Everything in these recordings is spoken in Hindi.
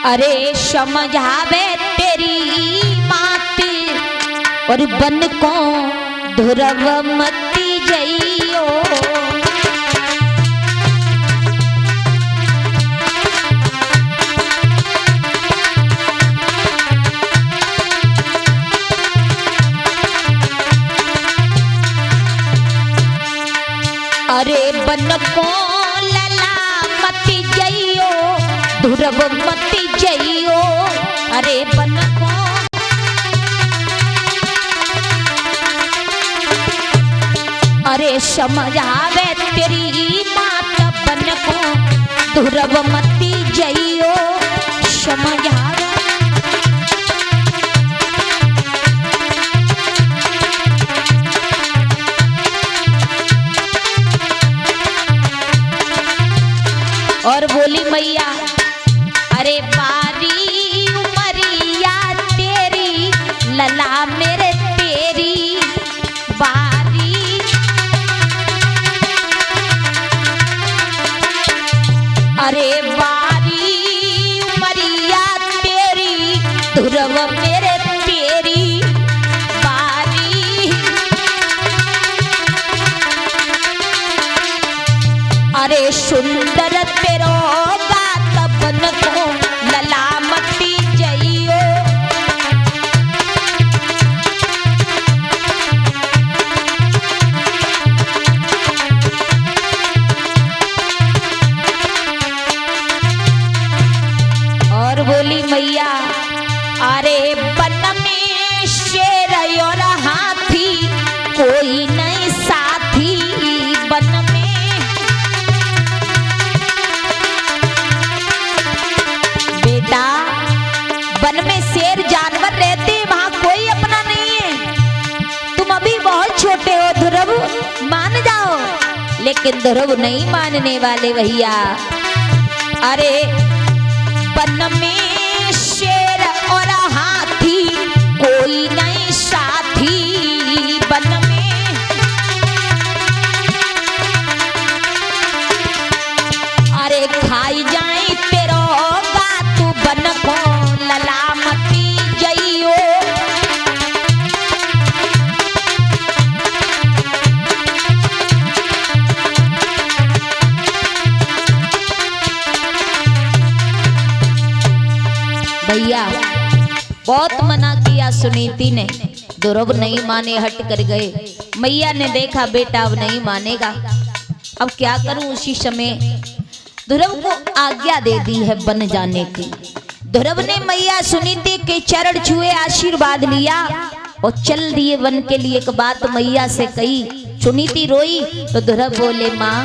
अरे समझावे तेरी मात और बन को ध्रुव मती जइयो। अरे बन को लला मती जइयो ध्रुव मती जइयो। अरे बन को अरे समझावे तेरी मात बन को ध्रुव मती जइयो। समझावे और बोली मैया अरे बारी उमरिया तेरी लला मेरे तेरी बारी। अरे बारी उमरिया तेरी ध्रुव मेरे तेरी बारी। अरे सुंदर तेरो गात बन को लला मती जइयो। और बोली मैया अरे बन में शेर और हाथी कोई नहीं साथी। बन में बेटा वन में शेर जानवर रहते वहां कोई अपना नहीं है। तुम अभी बहुत छोटे हो ध्रुव मान जाओ, लेकिन ध्रुव नहीं मानने वाले भैया। अरे वन में शेर और हाथी कोई नहीं साथी। वन में अरे खाई जाए तेरो गात बन को लला मती जइयो। भैया बहुत मना किया सुनीति ने, ध्रुव नहीं माने हट कर गए। मैया ने देखा बेटा अब नहीं मानेगा, अब क्या करूं। उसी समय ध्रुव को आज्ञा दे दी है बन जाने की। ध्रुव ने मैया सुनीति के चरण छुए आशीर्वाद लिया और चल दिए वन के लिए। एक बात मैया से कही, सुनीति रोई तो ध्रुव बोले माँ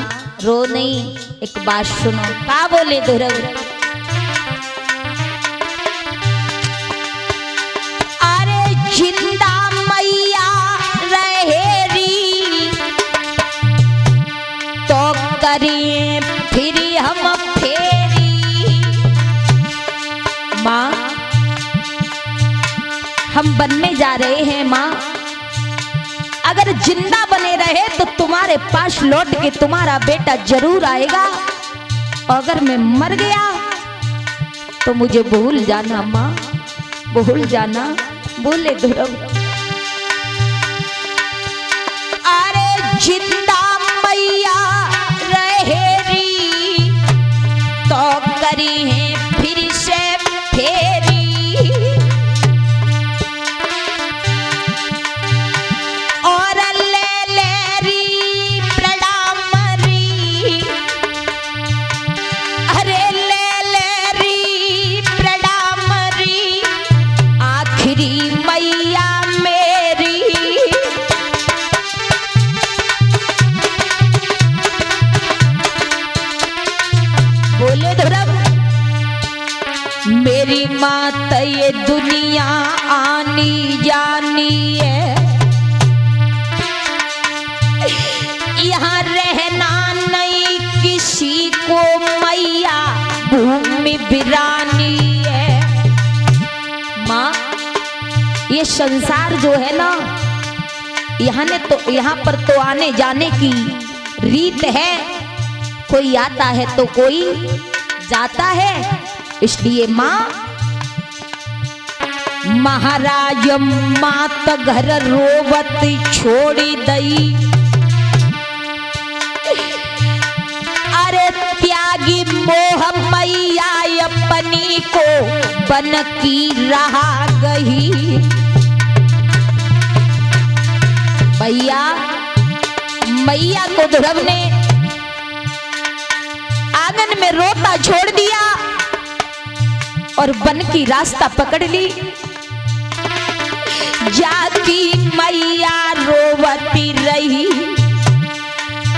रो नहीं, एक बात सुनो। क्या बोले ध्रुव? अरे जिंदा मैया रहेरी तो करिए फिर हम फेरी। माँ हम वन में जा रहे हैं माँ, अगर जिंदा बने रहे तो तुम्हारे पास लौट के तुम्हारा बेटा जरूर आएगा। अगर मैं मर गया तो मुझे भूल जाना माँ, भूल जाना। बोले ध्रुव अरे जिंदा मैया रहेरी तो करी है फिर से फेरी। और ले लेरी प्रणाम री, अरे ले लेरी प्रणाम री आखिरी मैया मेरी। बोले ध्रुव मेरी माता ये दुनिया आनी जानी है, यहाँ रहना नहीं किसी को मैया भूमि बिरानी है। माँ ये संसार जो है ना, यहाँ पर तो आने जाने की रीत है। कोई आता है तो कोई जाता है, इसलिए माँ महाराज मात घर रोवत छोड़ी दई, अरे त्यागी मोह मैया अपनी को बन की रहा गई। भैया मैया को ध्रुव ने आंगन में रोता छोड़ दिया और वन की रास्ता पकड़ ली। जाकी मैया रोवती रही,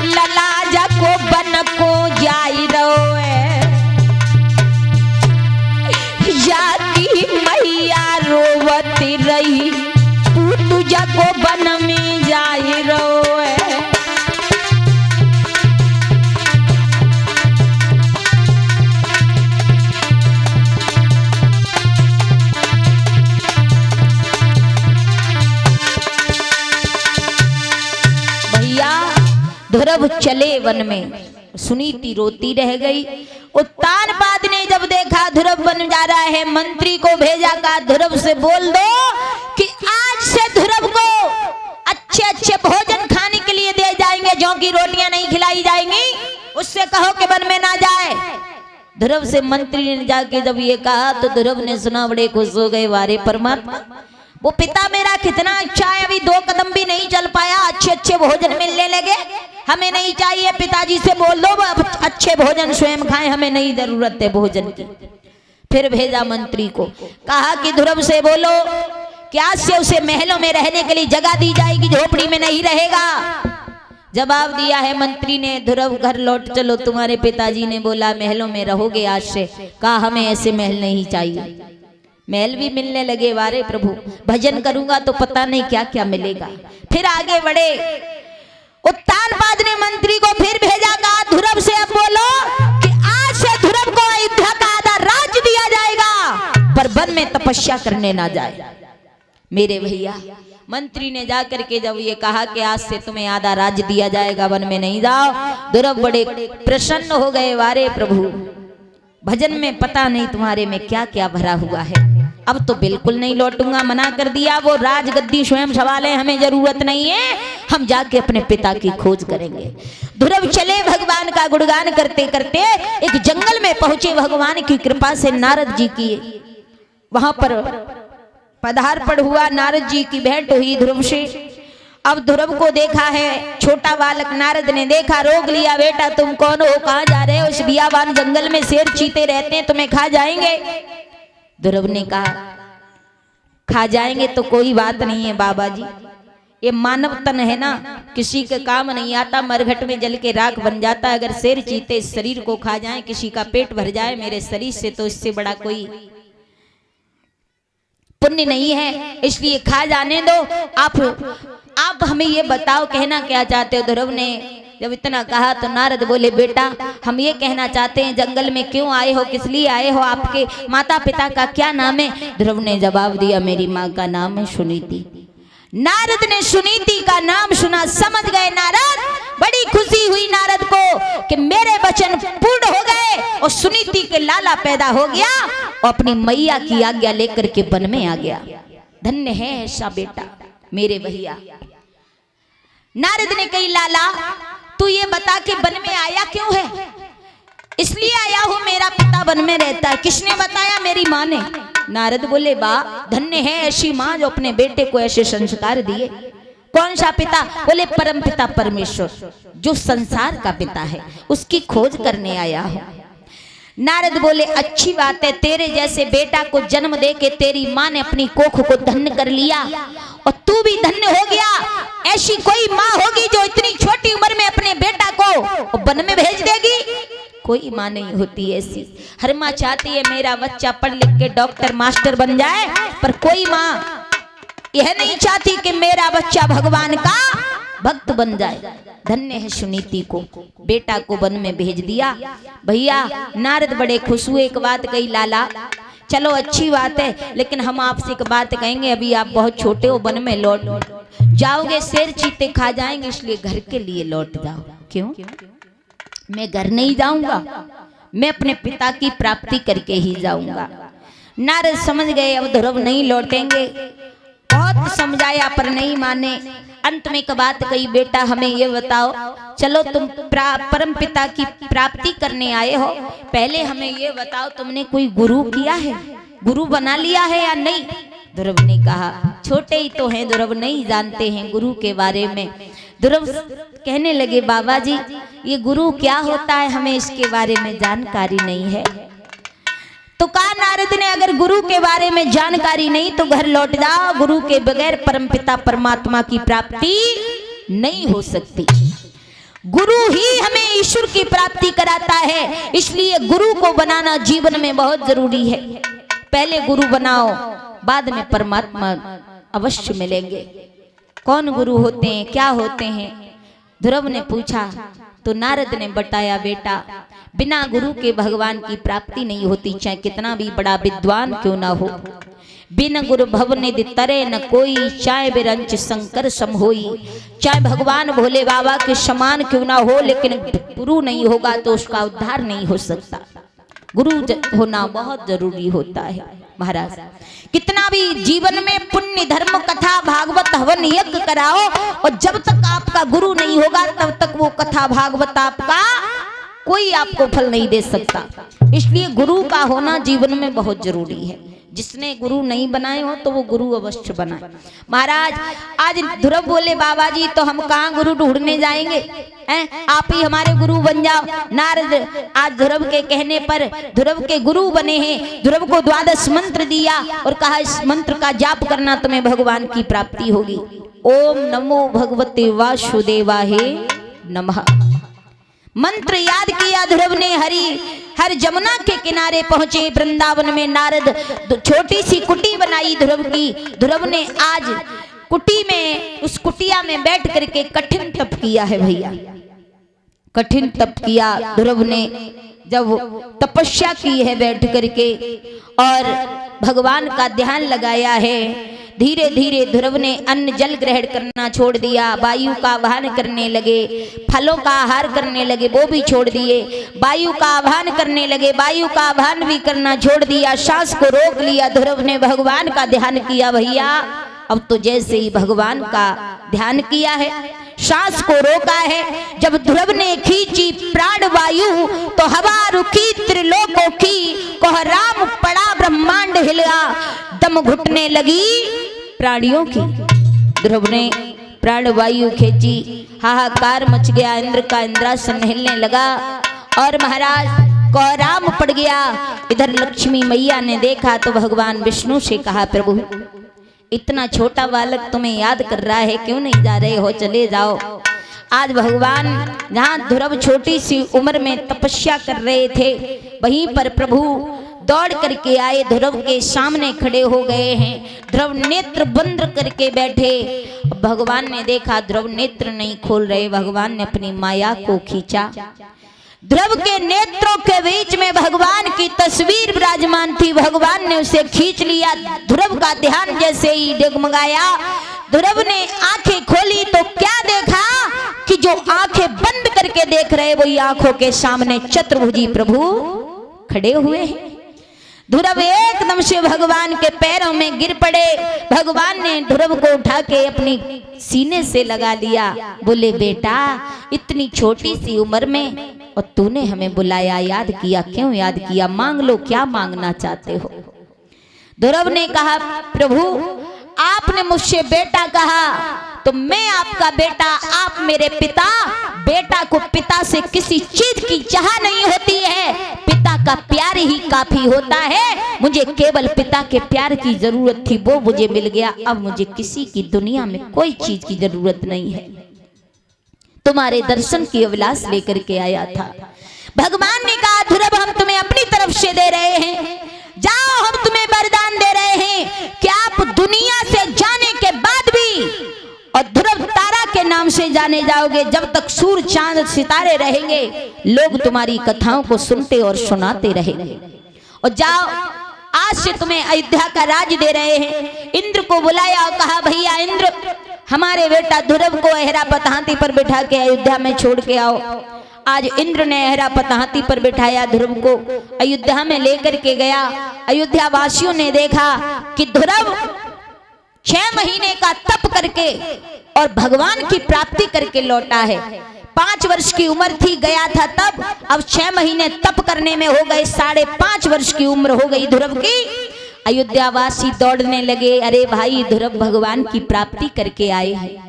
ललाजा को बन को जाई रोए। जाकी मैया रोवती रही, पूजा को बन में जाई रोए। ध्रुव चले वन में, सुनीति रोती रह गई। उत्तानपाद ने जब देखा ध्रुव वन जा रहा है, मंत्री को भेजा, कहा ध्रुव से बोल दो कि आज से ध्रुव को अच्छे अच्छे भोजन खाने के लिए दे जाएंगे, जौ की रोटियां नहीं खिलाई जाएंगी, उससे कहो कि वन में ना जाए। ध्रुव से मंत्री ने जाके जब ये कहा तो ध्रुव ने सुना, बड़े खुश हो गए, वारे परमात्मा, वो पिता मेरा कितना अच्छा है, अभी 2 कदम भी नहीं चल पाया, अच्छे अच्छे भोजन मिलने लगे, हमें नहीं चाहिए। पिताजी से बोल दो अच्छे भोजन स्वयं खाएं, हमें नहीं जरूरत है भोजन की। फिर भेजा मंत्री को, कहा कि ध्रुव से बोलो कि आज से उसे महलों में रहने के लिए जगह दी जाएगी, झोपड़ी में नहीं रहेगा। जवाब दिया है मंत्री ने, ध्रुव घर लौट चलो, तुम्हारे पिताजी ने बोला महलों में रहोगे आज से। कहा हमें ऐसे महल नहीं चाहिए। महल भी मिलने लगे, वारे प्रभु भजन करूंगा तो पता नहीं क्या क्या मिलेगा। फिर आगे बढ़े, उत्तानपाद ने मंत्री को फिर भेजा, कहा ध्रुव से अब बोलो कि आज से ध्रुव को अयोध्या का आधा राज्य दिया जाएगा, पर वन में तपस्या करने ना जाए। मेरे भैया मंत्री ने जाकर के जब ये कहा कि आज से तुम्हें आधा राज्य दिया जाएगा, वन में नहीं जाओ, ध्रुव बड़े प्रसन्न हो गए, वारे प्रभु भजन में पता नहीं तुम्हारे में क्या क्या भरा हुआ है, अब तो बिल्कुल नहीं लौटूंगा, मना कर दिया। वो राजगद्दी स्वयं सवाल है, हमें जरूरत नहीं है, हम जाके अपने पिता की खोज करेंगे। ध्रुव चले भगवान का गुणगान करते करते एक जंगल में पहुंचे। भगवान की कृपा से नारद जी की वहां पर पदार्पण हुआ, नारद जी की भेंट हुई ध्रुव से। अब ध्रुव को देखा है, छोटा बालक नारद ने देखा, रोक लिया, बेटा तुम कौन हो, कहाँ जा रहे हो? इस बियाबान जंगल में शेर चीते रहते हैं, तुम्हें खा जाएंगे। ध्रुव ने कहा खा जाएंगे तो कोई बात नहीं है बाबा जी, ये मानव तन है ना, किसी के काम नहीं आता, मरघट में जल के राख बन जाता। अगर शेर चीते इस शरीर को खा जाएं, किसी का पेट भर जाए मेरे शरीर से, तो इससे बड़ा कोई पुण्य नहीं है, इसलिए खा जाने दो। आप हमें ये बताओ कहना क्या चाहते हो? ध्रुव ने जब इतना कहा तो नारद बोले, बेटा हम ये कहना चाहते हैं जंगल में क्यों आए हो, किस लिए आए हो, आपके माता पिता का क्या नाम है? ध्रुव ने जवाब दिया, मेरी माँ का नाम है सुनीति। नारद ने सुनीति का नाम सुना, समझ गए नारद, बड़ी खुशी हुई नारद को कि मेरे वचन पूर्ण हो गए और सुनीति के लाला पैदा हो गया और अपनी मैया की आज्ञा लेकर के वन में आ गया। धन्य है ऐसा बेटा मेरे भैया। नारद ने कही, लाला तू ये बता के वन में आया क्यों है? इसलिए आया हूं, मेरा पिता वन में रहता है। किसने बताया? मेरी माँ ने। नारद बोले, बा धन्य है ऐसी माँ जो अपने बेटे को ऐसे संस्कार दिए। कौन सा पिता? बोले परम पिता परमेश्वर, जो संसार का पिता है, उसकी खोज करने आया हूं। नारद बोले, अच्छी बात है, तेरे जैसे बेटा को जन्म दे के तेरी माँ ने अपनी कोख को धन्य कर लिया और तू भी धन्य हो गया। ऐसी कोई माँ होगी जो इतनी छोटी उम्र में अपने बेटा को वन में भेज देगी? कोई माँ नहीं होती ऐसी। हर माँ चाहती है मेरा बच्चा पढ़ लिख के डॉक्टर मास्टर बन जाए, पर कोई माँ यह नहीं चाहती कि मेरा बच्चा भगवान का भक्त बन जाए। धन्य है सुनीति को, बेटा को वन में भेज दिया। भैया नारद बड़े खुश हुए। एक बात कही, लाला चलो अच्छी बात है, लेकिन हम आपसे एक बात कहेंगे, अभी आप बहुत छोटे हो, वन में लौट जाओगे, शेर चीते खा जाएंगे, इसलिए घर के लिए लौट जाओ। क्यों? मैं घर नहीं जाऊंगा, मैं अपने पिता की प्राप्ति करके ही जाऊंगा। नारद समझ गए अब ध्रुव नहीं लौटेंगे। बहुत समझाया पर नहीं माने। अंत में एक बात कही, बेटा हमें ये बताओ, चलो तुम परम पिता की प्राप्ति करने आए हो, पहले हमें ये बताओ तुमने कोई गुरु किया है, गुरु बना लिया है या नहीं? ध्रुव ने कहा छोटे ही तो हैं ध्रुव, नहीं जानते हैं गुरु के बारे में। ध्रुव कहने लगे बाबा जी ये गुरु क्या होता है हमें इसके बारे में जानकारी नहीं है। तो कहा नारद ने अगर गुरु के बारे में जानकारी नहीं तो घर लौट जाओ, गुरु के बगैर परमपिता परमात्मा की प्राप्ति नहीं हो सकती। गुरु ही हमें ईश्वर की प्राप्ति कराता है, इसलिए गुरु को बनाना जीवन में बहुत जरूरी है। पहले गुरु बनाओ, बाद में परमात्मा अवश्य मिलेंगे। कौन गुरु होते हैं, क्या होते हैं? ध्रुव ने पूछा तो नारद ने बताया बेटा बिना गुरु के भगवान की प्राप्ति नहीं होती, चाहे कितना भी बड़ा विद्वान क्यों ना हो। बिन गुरु भवनिधि तरे न कोई, चाहे बिरंच शंकर सम होई। चाहे भगवान भोले बाबा के समान क्यों ना हो, लेकिन गुरु नहीं होगा तो उसका उद्धार नहीं हो सकता। गुरु होना बहुत जरूरी होता है। महाराज कितना भी जीवन में पुण्य धर्म कथा भागवत हवन यज्ञ कराओ और जब तक आपका गुरु नहीं होगा तब तक वो कथा भागवत आपका कोई आपको फल नहीं दे सकता। इसलिए गुरु का होना जीवन में बहुत जरूरी है। जिसने गुरु नहीं बनाए हो तो वो गुरु अवश्य बनाए। महाराज आज ध्रुव बोले बाबा जी तो हम कहाँ गुरु ढूंढने जाएंगे, आप ही हमारे गुरु बन जाओ। नारद आज ध्रुव के कहने पर ध्रुव के गुरु बने हैं। ध्रुव को 12 मंत्र दिया और कहा इस मंत्र का जाप करना तुम्हें भगवान की प्राप्ति होगी। ओम नमो भगवते वासुदेवाय नमः। मंत्र याद किया ध्रुव ने। हर जमुना के किनारे पहुंचे। वृंदावन में नारद छोटी सी कुटी बनाई ध्रुव की। ध्रुव ने आज कुटी में उस कुटिया में बैठ करके कठिन तप किया है भैया, कठिन तप किया ध्रुव ने। जब तपस्या की है बैठ करके और भगवान का ध्यान लगाया है, धीरे धीरे ध्रुव ने अन्न जल ग्रहण करना छोड़ दिया। वायु का आवाहन करने लगे, फलों का आहार करने लगे, वो भी छोड़ दिए। वायु का आवाहन करने लगे, वायु का आवाहन भी करना छोड़ दिया। सांस को रोक लिया। ध्रुव ने भगवान का ध्यान किया। भैया अब तो जैसे ही भगवान का ध्यान किया है, सांस को रोका है, जब ध्रुव ने खींची प्राण वायु तो हवा रुकी त्रिलोकों की, कोहराम पड़ा ब्रह्मांड हिला, दम घुटने लगी प्राणियों की। ध्रुव ने प्राण वायु खींची, हाहाकार मच गया। इंद्र का इंद्रासन हिलने लगा और महाराज कोहराम पड़ गया। इधर लक्ष्मी मैया ने देखा तो भगवान विष्णु से कहा प्रभु इतना छोटा बालक तुम्हें याद कर रहा है, क्यों नहीं जा रहे हो, चले जाओ। आज भगवान जहाँ ध्रुव छोटी सी उम्र में तपस्या कर रहे थे वहीं पर प्रभु दौड़ करके आए, ध्रुव के सामने खड़े हो गए हैं। ध्रुव नेत्र बंद करके बैठे। भगवान ने देखा ध्रुव नेत्र नहीं खोल रहे। भगवान ने अपनी माया को खींचा। ध्रुव के नेत्रों के बीच में भगवान की तस्वीर विराजमान थी। भगवान ने उसे खींच लिया। ध्रुव का ध्यान जैसे ही डगमगाया, ध्रुव ने आंखें खोली तो क्या देखा कि जो आंखें बंद करके देख रहे वही आंखों के सामने चतुर्भुजी प्रभु खड़े हुए हैं। ध्रुव एकदम से भगवान के पैरों में गिर पड़े। भगवान ने ध्रुव को उठा के अपनी सीने से लगा लिया। बोले बेटा इतनी छोटी सी उम्र में और तूने हमें बुलाया, याद किया, क्यों याद किया, मांग लो, क्या मांगना चाहते हो। ध्रुव ने कहा प्रभु आपने मुझसे बेटा कहा तो मैं आपका बेटा, आप मेरे पिता। बेटा को पिता से किसी चीज की चाह नहीं होती है, पिता का प्यार ही काफी होता है। मुझे केवल पिता के प्यार की जरूरत थी, वो मुझे मिल गया। अब मुझे किसी की दुनिया में कोई चीज की जरूरत नहीं है। तुम्हारे दर्शन की अभिलाष लेकर के आया था। भगवान ने कहा ध्रुव हम तुम्हें अपनी तरफ से दे रहे हैं, जाओ हम तुम्हें वरदान दे रहे हैं कि आप दुनिया से जाने के बाद भी और ध्रुव तारा के नाम से जाने जाओगे। जब तक सूर्य चांद सितारे रहेंगे लोग तुम्हारी कथाओं को सुनते और सुनाते रहेंगे। और जाओ आज से तुम्हें अयोध्या का राज दे रहे हैं। इंद्र को बुलाया और कहा भैया इंद्र हमारे बेटा ध्रुव को अहरापत हाथी पर बिठा के अयोध्या में छोड़ के आओ। आज इंद्र ने ऐरावत हाथी पर बिठाया ध्रुव को अयोध्या में लेकर के गया। अयोध्या वासियों ने देखा कि ध्रुव 6 महीने का तप करके और भगवान की प्राप्ति करके लौटा है। 5 वर्ष की उम्र थी, गया था तब, अब 6 महीने तप करने में हो गए, 5.5 वर्ष की उम्र हो गई ध्रुव की। अयोध्यावासी दौड़ने लगे, अरे भाई ध्रुव भगवान की प्राप्ति करके आए हैं।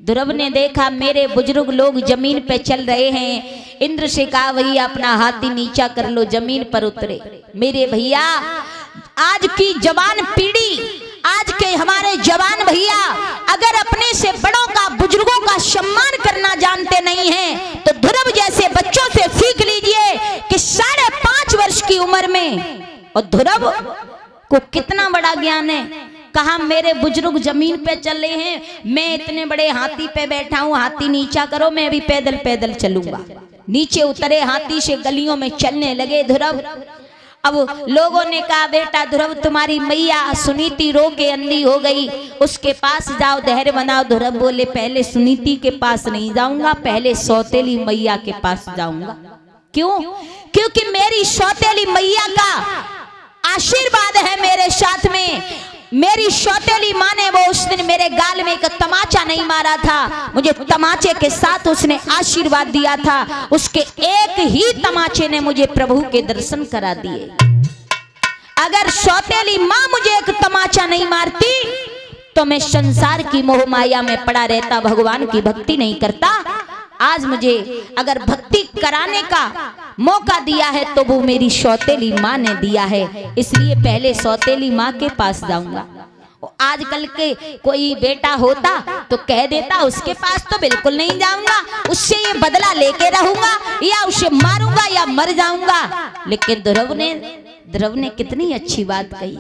ध्रुव ने देखा मेरे बुजुर्ग लोग जमीन पे चल रहे हैं। इंद्र से कहा भैया अपना हाथी नीचा कर लो, जमीन पर उतरे। मेरे भैया आज की जवान पीढ़ी, आज के हमारे जवान भैया अगर अपने से बड़ों का, बुजुर्गों का सम्मान करना जानते नहीं हैं तो ध्रुव जैसे बच्चों से सीख लीजिए कि 5.5 वर्ष की उम्र में, और ध्रुव को कितना बड़ा ज्ञान है। कहा मेरे बुजुर्ग जमीन पे चल रहे हैं, मैं इतने बड़े हाथी पे बैठा हूं, हाथी नीचा करो, मैं भी पैदल पैदल चलूंगा। नीचे उतरे, हाथी से गलियों में चलने लगे ध्रुव। अब लोगों ने कहा बेटा ध्रुव तुम्हारी मैया सुनीति रो के अंधी हो गई, उसके पास जाओ, धैर्य बनाओ। ध्रुव बोले पहले सुनीति के पास नहीं जाऊंगा, पहले सौतेली मैया के पास जाऊंगा। क्यों? क्योंकि मेरी सौतेली मैया का आशीर्वाद है मेरे साथ में। मेरी सौतेली माँ ने वो उस दिन मेरे गाल में एक तमाचा नहीं मारा था, मुझे तमाचे के साथ उसने आशीर्वाद दिया था। उसके एक ही तमाचे ने मुझे प्रभु के दर्शन करा दिए। अगर सौतेली माँ मुझे एक तमाचा नहीं मारती तो मैं संसार की मोह माया में पड़ा रहता, भगवान की भक्ति नहीं करता। आज मुझे अगर भक्ति कराने का मौका दिया है तो वो मेरी सौतेली माँ ने दिया है, इसलिए पहले सौतेली माँ के पास जाऊंगा। आजकल के कोई बेटा होता तो कह देता उसके पास तो बिल्कुल नहीं जाऊंगा, उससे ये बदला लेके रहूंगा, या उसे मारूंगा या मर जाऊंगा। लेकिन ध्रुव ने कितनी अच्छी बात कही।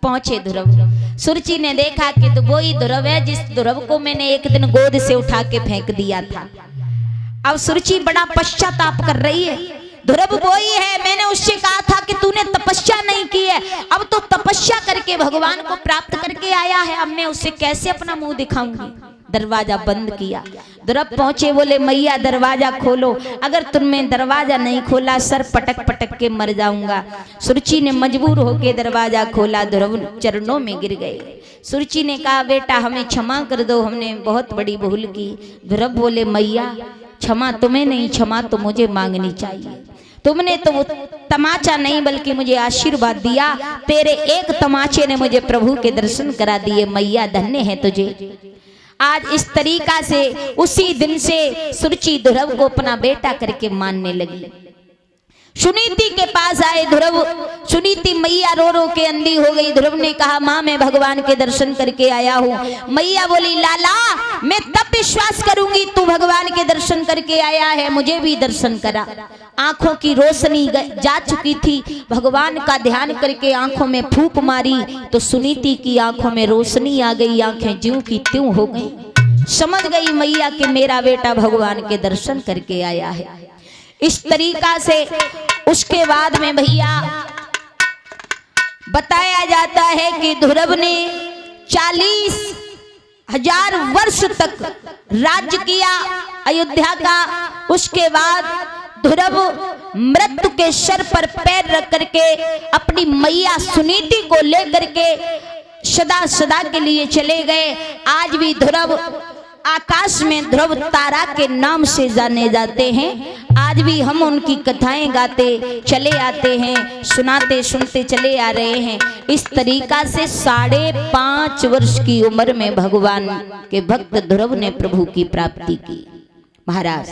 पहुंचे ध्रुव, सुरुचि ने देखा कि तो वही ध्रुव है जिस ध्रुव को मैंने एक दिन गोद से उठा के फेंक दिया था। अब सुरुचि बड़ा पश्चाताप कर रही है। ध्रुव वही है, मैंने उससे कहा था कि तूने तपस्या नहीं की है, अब तो तपस्या करके भगवान को प्राप्त करके आया है, अब मैं उससे कैसे अपना मुंह दिखाऊंगी। दरवाजा बंद किया। ध्रुव पहुंचे, बोले मैया दरवाजा खोलो, अगर तुमने दरवाजा नहीं खोला सर पटक पटक के मर जाऊंगा। सुरुचि ने मजबूर होकर दरवाजा खोला, ध्रुव चरणों में गिर गए। सुरुचि ने कहा बेटा हमें क्षमा कर दो, हमने बहुत बड़ी भूल की। ध्रुव बोले मैया क्षमा तुम्हें नहीं, क्षमा तो मुझे मांगनी चाहिए। तुमने तो वो तमाचा नहीं बल्कि मुझे आशीर्वाद दिया, तेरे एक तमाचे ने मुझे प्रभु के दर्शन करा दिए। मैया धन्य है तुझे। आज इस तरीका से उसी दिन से सुरुचि ध्रुव को अपना बेटा करके मानने लगी। सुनीति के पास आए ध्रुव, सुनीति मैया रो रो के अंधी हो गई। ध्रुव ने कहा माँ मैं भगवान के दर्शन करके आया हूँ। मैया बोली लाला मैं तब विश्वास करूंगी तू भगवान के दर्शन करके आया है, मुझे भी दर्शन करा। आंखों की रोशनी जा चुकी थी, भगवान का ध्यान करके आंखों में फूंक मारी तो सुनीति की आंखों में रोशनी आ गई, आंखें ज्यों की त्यों हो गई। समझ गई मैया कि मेरा बेटा भगवान के दर्शन करके आया है। इस तरीका से उसके बाद में भैया बताया जाता है कि ध्रुव ने 40,000 वर्ष तक राज्य किया अयोध्या का। उसके बाद ध्रुव मृत्यु के सर पर पैर रख करके अपनी मैया सुनीति को लेकर के सदा सदा के लिए चले गए। आज भी ध्रुव आकाश में ध्रुव तारा के नाम से जाने जाते हैं। आज भी हम उनकी कथाएं गाते चले आते हैं, सुनाते सुनते चले आ रहे हैं। इस तरीका से 5.5 वर्ष की उम्र में भगवान के भक्त ध्रुव ने प्रभु की प्राप्ति की। महाराज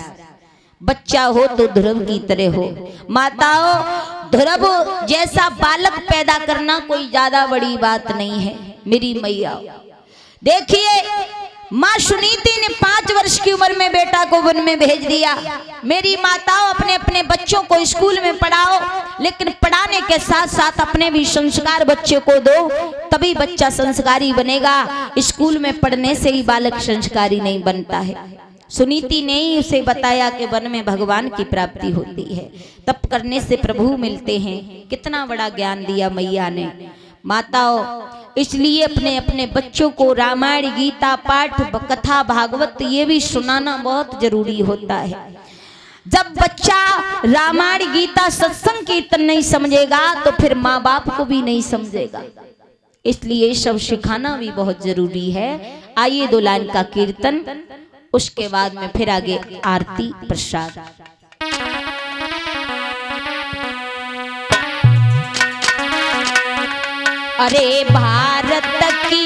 बच्चा हो तो ध्रुव की तरह हो। माताओं ध्रुव जैसा बालक पैदा करना कोई ज्यादा बड़ी बात नहीं है। मेरी मैया देखिए माँ सुनीति ने 5 वर्ष की उम्र में बेटा को वन में भेज दिया। मेरी माताओं अपने अपने बच्चों को स्कूल में पढ़ाओ, लेकिन पढ़ाने के साथ साथ अपने भी संस्कार बच्चे को दो, तभी बच्चा संस्कारी बनेगा। स्कूल में पढ़ने से ही बालक संस्कारी नहीं बनता है। सुनीति ने ही उसे बताया कि वन में भगवान की प्राप्ति होती है, तप करने से प्रभु मिलते हैं। कितना बड़ा ज्ञान दिया मैया ने। माताओं इसलिए अपने अपने बच्चों को रामायण गीता पाठ कथा भागवत ये भी सुनाना बहुत जरूरी होता है। जब बच्चा रामायण गीता सत्संग कीर्तन नहीं समझेगा तो फिर माँ बाप को भी नहीं समझेगा। इसलिए सब सिखाना भी बहुत जरूरी है। आइए 2 लाइन का कीर्तन, उसके बाद में फिर आगे आरती प्रसाद। अरे भारत की